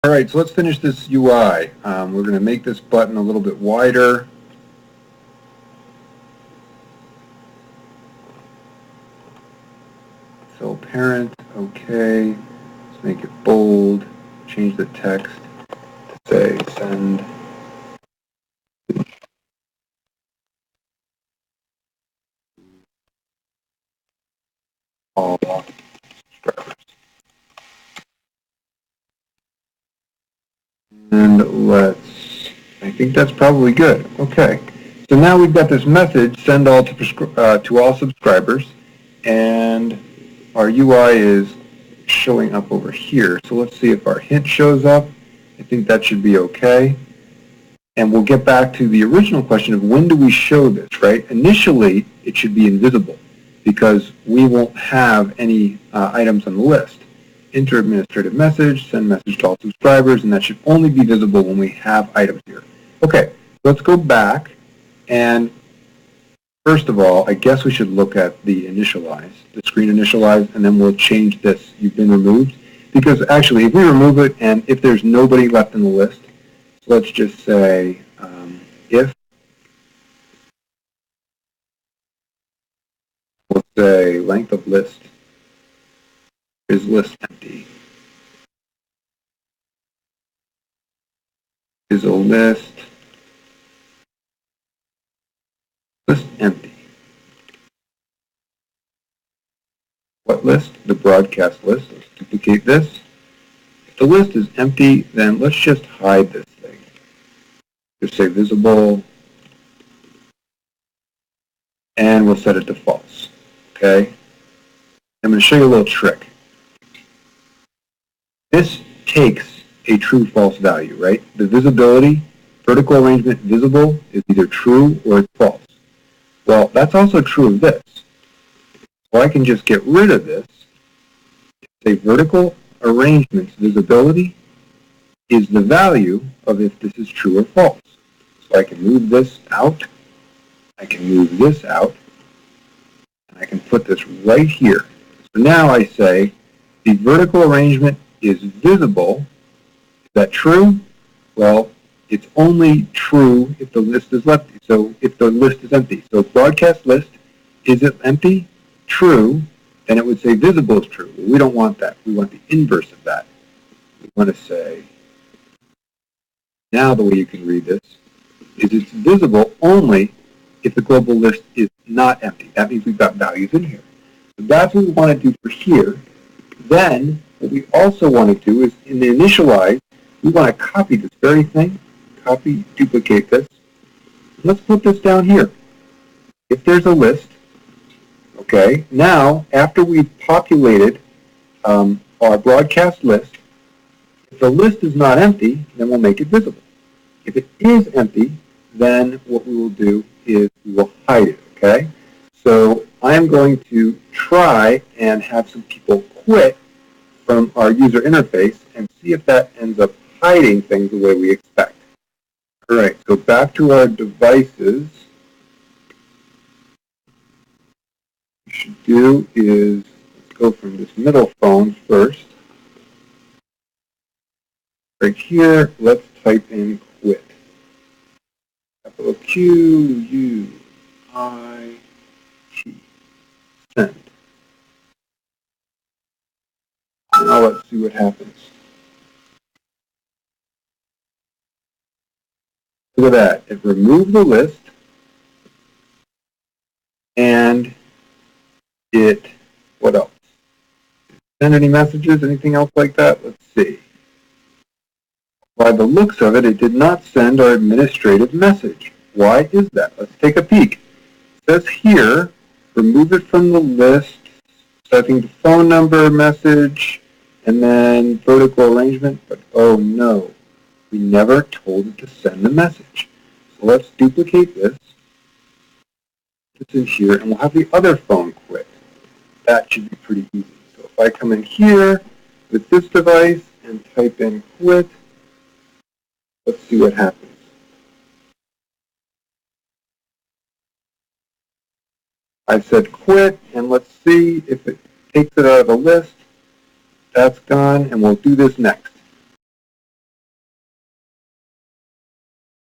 All right, so let's finish this UI. We're going to make this button a little bit wider. Fill parent, okay. Let's make it bold. Change the text to say send all subscribers. And I think that's probably good. Okay. So now we've got this message, send all to all subscribers, and our UI is showing up over here. So let's see if our hint shows up. I think that should be okay. And we'll get back to the original question of when do we show this, right? Initially, it should be invisible because we won't have any items on the list. Enter administrative message, send message to all subscribers, and that should only be visible when we have items here. Okay, let's go back, and first of all, I guess we should look at the initialize, the screen initialize, and then we'll change this, you've been removed, because actually if we remove it and if there's nobody left in the list, so let's just say if, let's say length of list is list empty. Is a list empty. What list? The broadcast list. Let's duplicate this. If the list is empty, then let's just hide this thing. Just say visible, and we'll set it to false. Okay? I'm going to show you a little trick. This takes a true-false value, right? The visibility, vertical arrangement visible is either true or it's false. Well, that's also true of this. So I can just get rid of this. Say vertical arrangement's visibility is the value of if this is true or false. So I can move this out. I can move this out. And I can put this right here. So now I say the vertical arrangement is visible. Is that true? Well, it's only true if the list is empty. So if the list is empty. So broadcast list, is it empty? True. Then it would say visible is true. Well, we don't want that. We want the inverse of that. We want to say, now the way you can read this is it's visible only if the global list is not empty. That means we've got values in here. So that's what we want to do for here. Then what we also want to do is in the initialize, we want to copy this very thing, copy, duplicate this. Let's put this down here. If there's a list, okay, now after we've populated our broadcast list, if the list is not empty, then we'll make it visible. If it is empty, then what we will do is we will hide it, okay? So I am going to try and have some people quit from our user interface and see if that ends up hiding things the way we expect. All right, so back to our devices. What we should do is, let's go from this middle phone first. Right here, let's type in quit. Capital Q-U-I-T. Send. Now let's see what happens. Look at that. It removed the list and it, what else? Send any messages, anything else like that? Let's see. By the looks of it, it did not send our administrative message. Why is that? Let's take a peek. It says here, remove it from the list, setting the phone number message, and then vertical arrangement, but oh no, we never told it to send the message. So let's duplicate this. It's in here, and we'll have the other phone quit. That should be pretty easy. So if I come in here with this device and type in quit, let's see what happens. I said quit, and let's see if it takes it out of the list. That's gone, and we'll do this next.